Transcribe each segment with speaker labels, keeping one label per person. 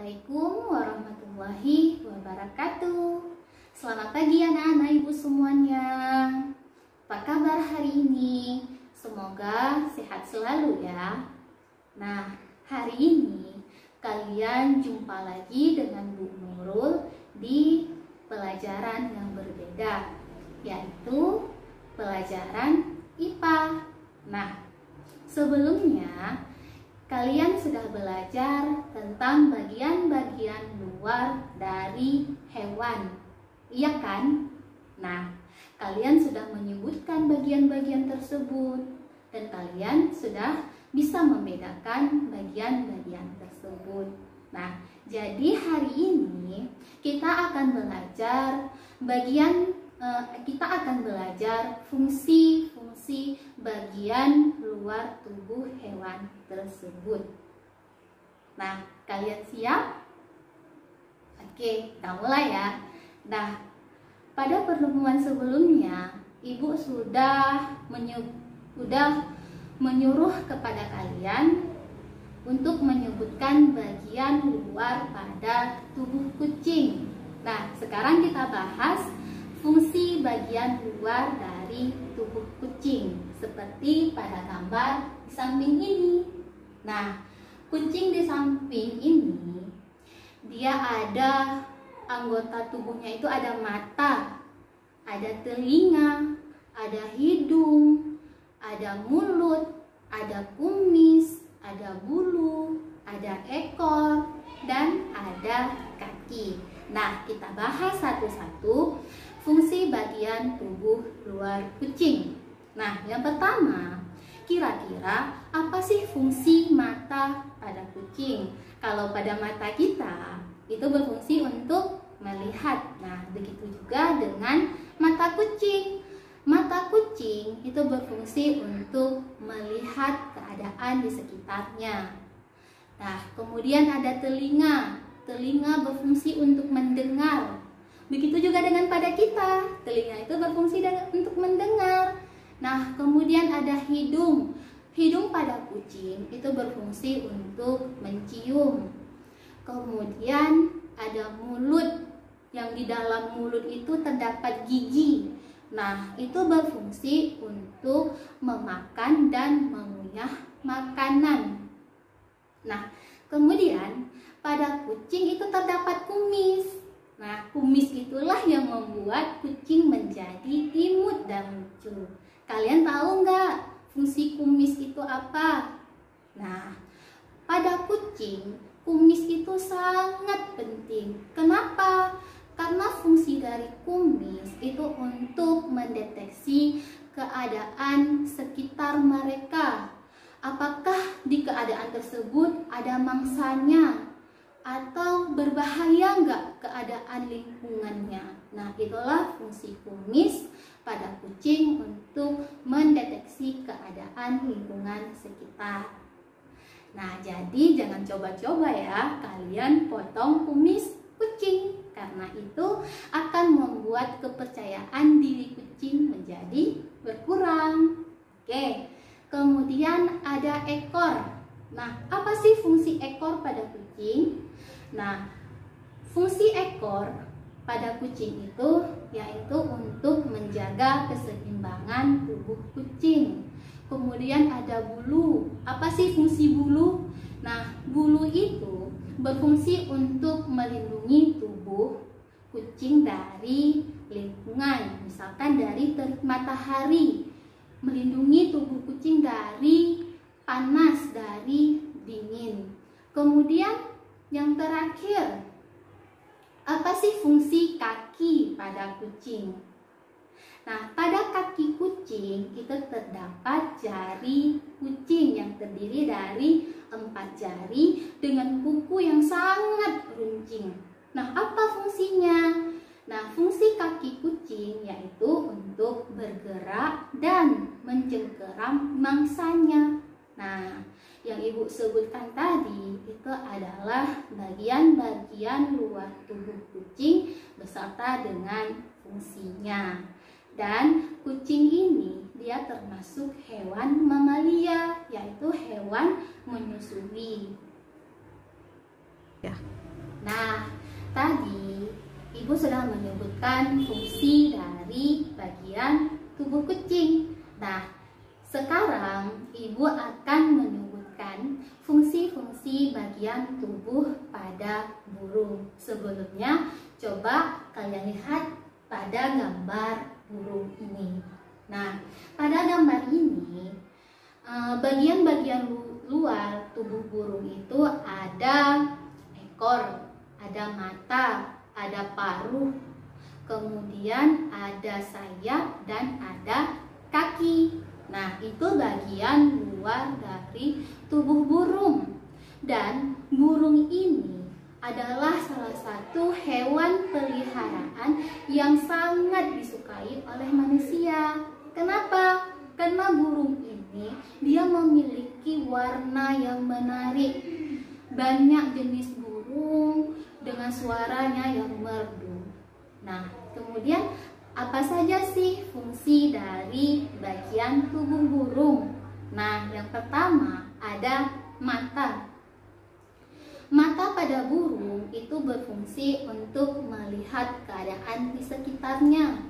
Speaker 1: Assalamualaikum warahmatullahi wabarakatuh. Selamat pagi anak-anak ibu semuanya. Apa kabar hari ini? Semoga sehat selalu ya. Nah, hari ini kalian jumpa lagi dengan Bu Nurul di pelajaran yang berbeda, yaitu pelajaran IPA. Nah, sebelumnya kalian sudah belajar tentang bagian-bagian luar dari hewan, iya kan? Nah, kalian sudah menyebutkan bagian-bagian tersebut dan kalian sudah bisa membedakan bagian-bagian tersebut. Nah, jadi hari ini kita akan belajar fungsi-fungsi bagian luar tubuh hewan tersebut. Nah, kalian siap? Oke, kita mulai ya. Nah, pada pertemuan sebelumnya, Ibu sudah menyuruh kepada kalian untuk menyebutkan bagian luar pada tubuh kucing. Nah, sekarang kita bahas fungsi bagian luar dari tubuh kucing seperti pada gambar di samping ini. Nah, kucing di samping ini dia ada anggota tubuhnya itu ada mata, ada telinga, ada hidung, ada mulut, ada kumis, ada bulu, ada ekor, dan ada kaki. Nah, kita bahas satu-satu fungsi bagian tubuh luar kucing. Nah, yang pertama, kira-kira apa sih fungsi mata pada kucing? Kalau pada mata kita, itu berfungsi untuk melihat. Nah, begitu juga dengan mata kucing. Mata kucing itu berfungsi untuk melihat keadaan di sekitarnya. Nah, kemudian ada telinga. Telinga berfungsi untuk mendengar. Begitu juga dengan pada kita, telinga itu berfungsi untuk mendengar. Nah, kemudian ada hidung. Hidung pada kucing itu berfungsi untuk mencium. Kemudian ada mulut. Yang di dalam mulut itu terdapat gigi. Nah, itu berfungsi untuk memakan dan mengunyah makanan. Nah, kemudian pada kucing itu terdapat kumis. Nah, kumis itulah yang membuat kucing menjadi imut dan lucu. Kalian tahu nggak fungsi kumis itu apa? Nah, pada kucing, kumis itu sangat penting. Kenapa? Karena fungsi dari kumis itu untuk mendeteksi keadaan sekitar mereka. Apakah di keadaan tersebut ada mangsanya? Atau berbahaya nggak keadaan lingkungannya? Nah, itulah fungsi kumis pada kucing untuk mendeteksi keadaan lingkungan sekitar. Nah, jadi jangan coba-coba ya kalian potong kumis kucing, karena itu akan membuat kepercayaan diri kucing menjadi berkurang. Oke, kemudian ada ekor. Nah, apa sih fungsi ekor pada kucing? Nah, fungsi ekor pada kucing itu yaitu untuk menjaga keseimbangan tubuh kucing. Kemudian ada bulu. Apa sih fungsi bulu? Nah, bulu itu berfungsi untuk melindungi tubuh kucing dari lingkungan, misalkan dari terik matahari, melindungi tubuh kucing dari panas, dari dingin. Kemudian yang terakhir, apa sih fungsi kaki pada kucing? Nah, pada kaki kucing itu terdapat jari kucing yang terdiri dari 4 jari dengan kuku yang sangat runcing. Nah, apa fungsinya? Nah, fungsi kaki kucing yaitu untuk bergerak dan mencengkeram mangsanya. Nah, yang Ibu sebutkan tadi itu adalah bagian-bagian luar tubuh kucing beserta dengan fungsinya. Dan kucing ini dia termasuk hewan mamalia, yaitu hewan menyusui.
Speaker 2: Ya.
Speaker 1: Ibu sudah menyebutkan fungsi dari bagian tubuh kucing. Nah, sekarang Ibu akan menyebutkan fungsi-fungsi bagian tubuh pada burung. Sebelumnya, coba kalian lihat pada gambar burung ini. Nah, pada gambar ini, bagian-bagian luar tubuh burung itu ada ekor, ada mata, ada paruh, kemudian ada sayap dan ada kaki. Nah, itu bagian luar dari tubuh burung. Dan burung ini adalah salah satu hewan peliharaan yang sangat disukai oleh manusia. Kenapa? Karena burung ini dia memiliki warna yang menarik. Banyak jenis burung dengan suaranya yang merdu. Nah, kemudian apa saja sih fungsi dari bagian tubuh burung? Nah, yang pertama ada mata. Mata pada burung itu berfungsi untuk melihat keadaan di sekitarnya.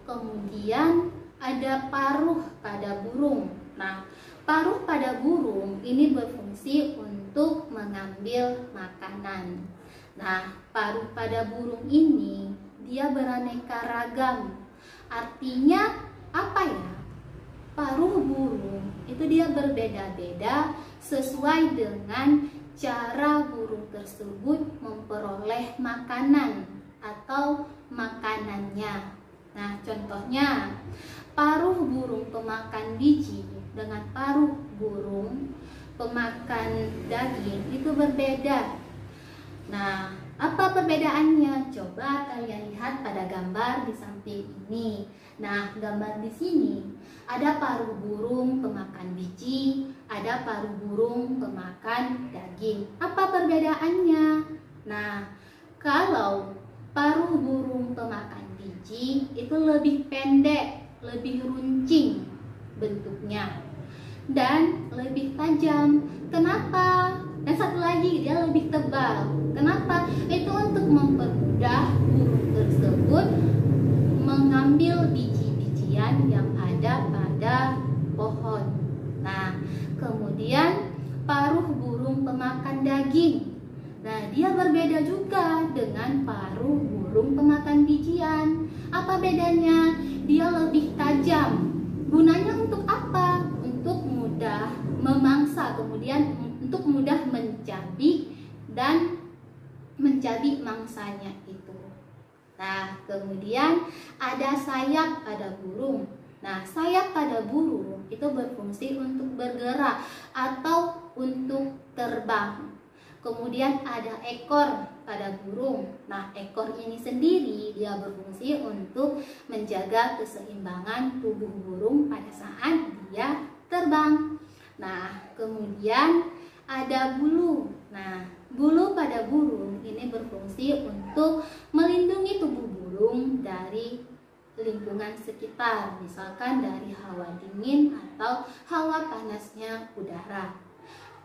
Speaker 1: Kemudian ada paruh pada burung. Nah, paruh pada burung ini berfungsi untuk mengambil makanan. Nah, paruh pada burung ini dia beraneka ragam. Artinya apa ya? Paruh burung itu dia berbeda-beda sesuai dengan cara burung tersebut memperoleh makanan atau makanannya. Nah, contohnya paruh burung pemakan biji dengan paruh burung pemakan daging itu berbeda. Nah, apa perbedaannya? Coba kalian lihat pada gambar di samping ini. Nah, gambar di sini ada paruh burung pemakan biji, ada paruh burung pemakan daging. Apa perbedaannya? Nah, kalau paruh burung pemakan biji itu lebih pendek, lebih runcing bentuknya, dan lebih tajam. Kenapa? Dan satu lagi, dia lebih tebal. Kenapa? Itu untuk mempermudah burung tersebut mengambil biji-bijian yang ada pada pohon. Nah, kemudian paruh burung pemakan daging. Nah, dia berbeda juga dengan paruh burung pemakan bijian. Apa bedanya? Dia lebih tajam. Gunanya untuk apa? Untuk mudah memangsa, kemudian untuk mudah mencabik dan mencabik mangsanya itu. Nah, kemudian ada sayap pada burung. Nah, sayap pada burung itu berfungsi untuk bergerak atau untuk terbang. Kemudian ada ekor pada burung. Nah, ekor ini sendiri dia berfungsi untuk menjaga keseimbangan tubuh burung pada saat dia terbang. Nah, kemudian ada bulu. Nah, bulu pada burung ini berfungsi untuk melindungi tubuh burung dari lingkungan sekitar, misalkan dari hawa dingin atau hawa panasnya udara.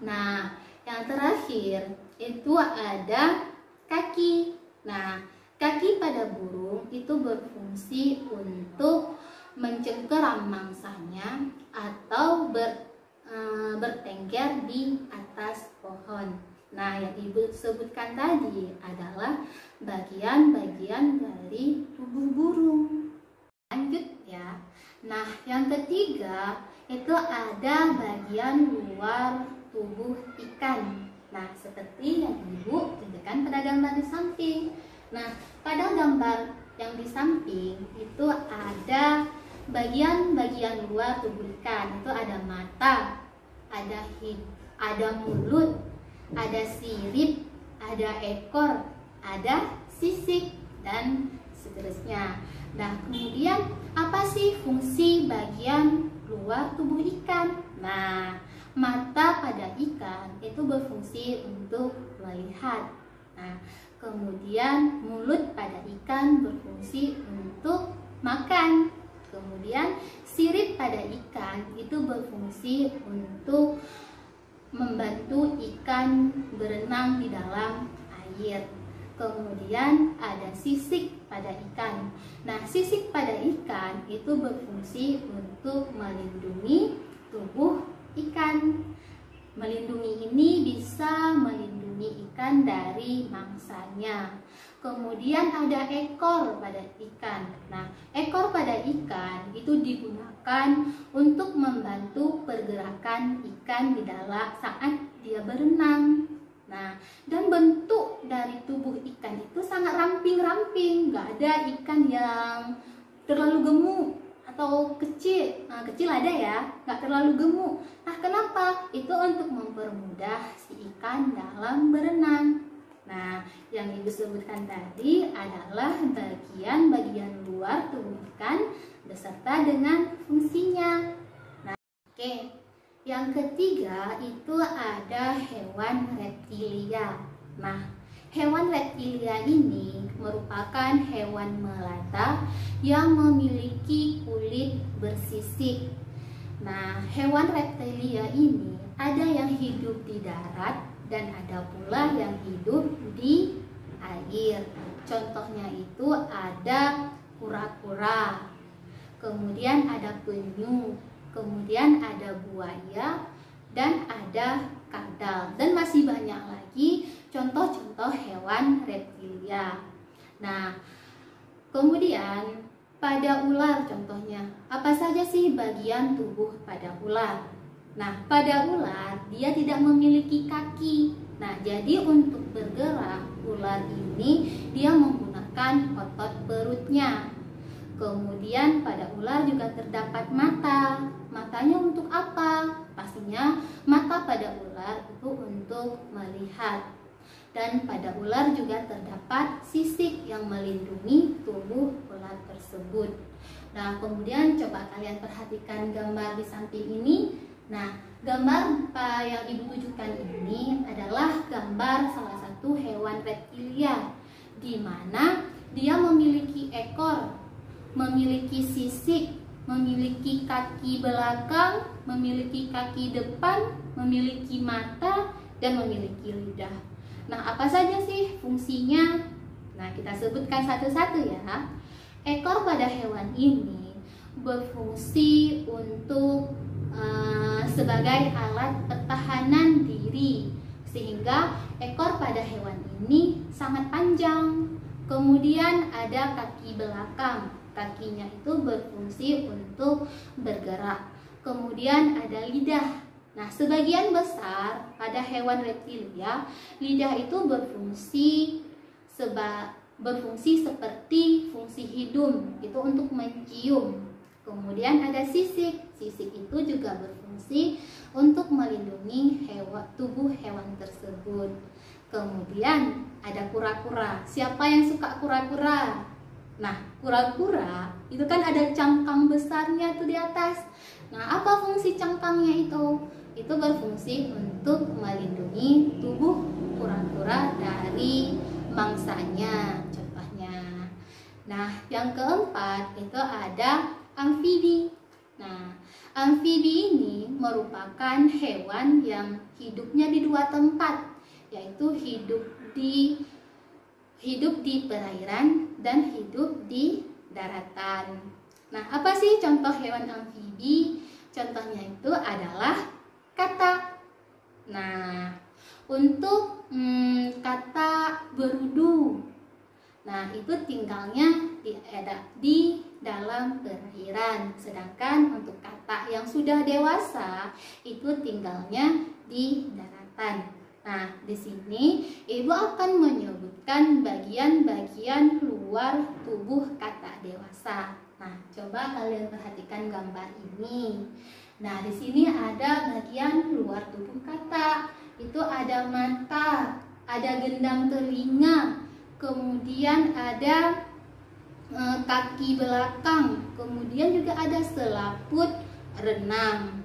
Speaker 1: Nah, yang terakhir itu ada kaki. Nah, kaki pada burung itu berfungsi untuk mencengkeram mangsanya atau bertengger di atas pohon. Nah, yang Ibu sebutkan tadi adalah bagian-bagian dari tubuh burung. Lanjut ya. Nah, yang ketiga itu ada bagian luar tubuh ikan. Nah, seperti yang Ibu tunjukkan pada gambar di samping. Nah, pada gambar yang di samping itu ada bagian-bagian luar tubuh ikan. Itu ada mata, ada mulut, ada sirip, ada ekor, ada sisik, dan seterusnya. Nah, kemudian apa sih fungsi bagian luar tubuh ikan? Nah, mata pada ikan itu berfungsi untuk melihat. Nah, kemudian mulut pada ikan berfungsi untuk makan. Kemudian sirip pada ikan itu berfungsi untuk membantu ikan berenang di dalam air. Kemudian ada sisik pada ikan. Nah, sisik pada ikan itu berfungsi untuk melindungi tubuh ikan. Melindungi ini bisa melindungi ikan dari mangsanya. Kemudian ada ekor pada ikan. Nah, ekor pada ikan itu digunakan untuk membantu pergerakan ikan di dalam saat dia berenang. Nah, dan bentuk dari tubuh ikan itu sangat ramping-ramping, nggak ada ikan yang terlalu gemuk atau kecil. Nah, kecil ada ya, nggak terlalu gemuk. Nah, kenapa? Itu untuk mempermudah si ikan dalam berenang. Nah, yang Ibu sebutkan tadi adalah bagian-bagian luar tubuh ikan beserta dengan fungsinya. Nah, oke. Yang ketiga itu ada hewan reptilia. Nah, hewan reptilia ini merupakan hewan melata yang memiliki kulit bersisik. Nah, hewan reptilia ini ada yang hidup di darat dan ada pula yang hidup di air. Contohnya itu ada kura-kura, kemudian ada penyu, kemudian ada buaya, dan ada kadal, dan masih banyak lagi contoh-contoh hewan reptilia. Nah, kemudian pada ular contohnya, apa saja sih bagian tubuh pada ular? Nah, pada ular dia tidak memiliki kaki. Nah, jadi untuk bergerak ular ini dia menggunakan otot perutnya. Kemudian pada ular juga terdapat mata. Matanya untuk apa? Pastinya mata pada ular itu untuk melihat. Dan pada ular juga terdapat sisik yang melindungi tubuh ular tersebut. Nah, kemudian coba kalian perhatikan gambar di samping ini. Nah, gambar yang Ibu tunjukkan ini adalah gambar salah satu hewan reptilia, di mana dia memiliki ekor, memiliki sisik, memiliki kaki belakang, memiliki kaki depan, memiliki mata, dan memiliki lidah. Nah, apa saja sih fungsinya? Nah, kita sebutkan satu-satu ya. Ekor pada hewan ini berfungsi untuk sebagai alat pertahanan diri, sehingga ekor pada hewan ini sangat panjang. Kemudian ada kaki belakang. Kakinya itu berfungsi untuk bergerak. Kemudian ada lidah. Nah, sebagian besar pada hewan reptilia, lidah itu berfungsi seperti fungsi hidung, itu untuk mencium. Kemudian ada sisik. Sisik itu juga berfungsi untuk melindungi tubuh hewan tersebut. Kemudian ada kura-kura. Siapa yang suka kura-kura? Nah, kura-kura itu kan ada cangkang besarnya tuh di atas. Nah, apa fungsi cangkangnya itu? Itu berfungsi untuk melindungi tubuh kura-kura dari mangsanya, contohnya. Nah, yang keempat itu ada amfibi. Nah, amfibi ini merupakan hewan yang hidupnya di dua tempat, yaitu hidup di perairan dan hidup di daratan. Nah, apa sih contoh hewan amfibi? Contohnya itu adalah kata. Nah, untuk kata berudu. Nah, itu tinggalnya di dalam perairan. Sedangkan untuk kata yang sudah dewasa itu tinggalnya di daratan. Nah, di sini Ibu akan menyebutkan bagian-bagian luar tubuh kata dewasa. Nah, coba kalian perhatikan gambar ini. Nah, di sini ada bagian luar tubuh kata. Itu ada mata, ada gendang telinga, kemudian ada kaki belakang, kemudian juga ada selaput renang,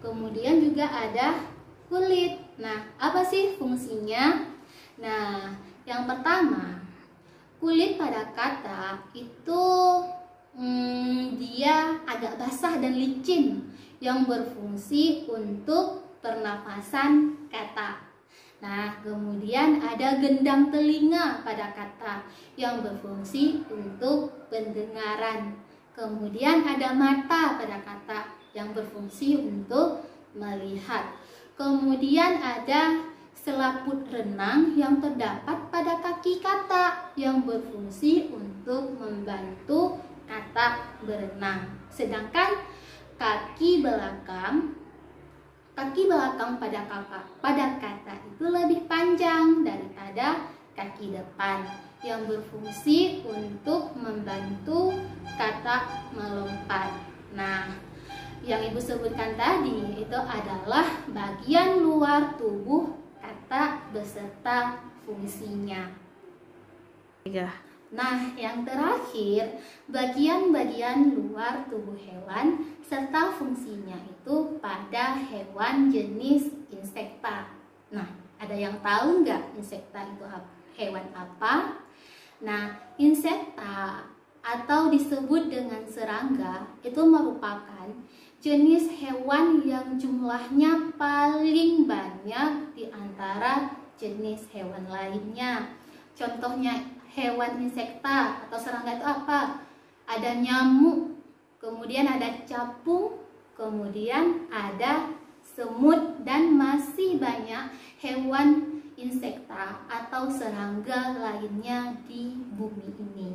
Speaker 1: kemudian juga ada kulit. Nah, apa sih fungsinya? Nah, yang pertama, kulit pada kata itu dia agak basah dan licin, yang berfungsi untuk pernapasan kata. Nah, kemudian ada gendang telinga pada kata yang berfungsi untuk pendengaran. Kemudian ada mata pada kata yang berfungsi untuk melihat. Kemudian ada selaput renang yang terdapat pada kaki kata yang berfungsi untuk membantu kata berenang. Sedangkan kaki belakang pada kata itu lebih panjang daripada kaki depan yang berfungsi untuk membantu kata melompat. Nah, yang Ibu sebutkan tadi itu adalah bagian luar tubuh kata beserta fungsinya. Nah, yang terakhir, bagian-bagian luar tubuh hewan serta fungsinya itu pada hewan jenis insekta. Nah, ada yang tahu nggak insekta itu hewan apa? Nah, insekta atau disebut dengan serangga itu merupakan jenis hewan yang jumlahnya paling banyak di antara jenis hewan lainnya. Contohnya hewan insekta atau serangga itu apa? Ada nyamuk, kemudian ada capung, kemudian ada semut, dan masih banyak hewan insekta atau serangga lainnya di bumi ini.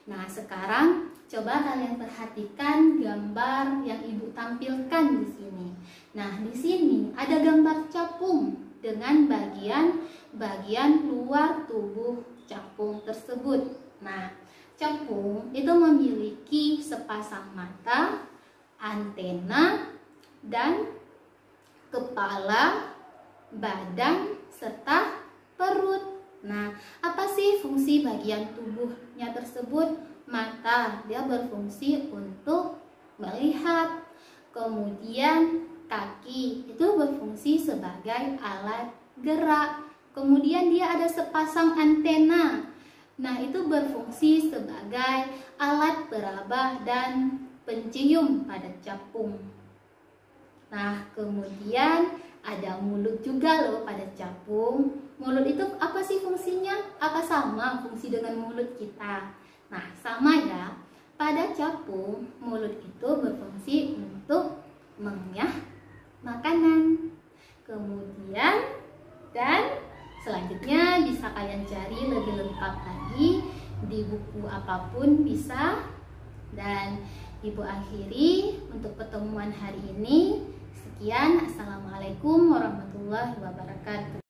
Speaker 1: Nah, sekarang coba kalian perhatikan gambar yang Ibu tampilkan di sini. Nah, di sini ada gambar capung dengan bagian luar tubuh capung tersebut. Nah, capung itu memiliki sepasang mata, antena, dan kepala, badan, serta perut. Nah, apa sih fungsi bagian tubuhnya tersebut? Mata, dia berfungsi untuk melihat. Kemudian kaki itu berfungsi sebagai alat gerak. Kemudian dia ada sepasang antena. Nah, itu berfungsi sebagai alat peraba dan pencium pada capung. Nah, kemudian ada mulut juga loh pada capung. Mulut itu apa sih fungsinya? Apa sama fungsi dengan mulut kita? Nah, sama ya. Pada capung, mulut itu berfungsi untuk mengunyah makanan. Kemudian dan selanjutnya bisa kalian cari lebih lengkap lagi di buku apapun bisa. Dan Ibu akhiri untuk pertemuan hari ini. Sekian, Assalamualaikum warahmatullahi wabarakatuh.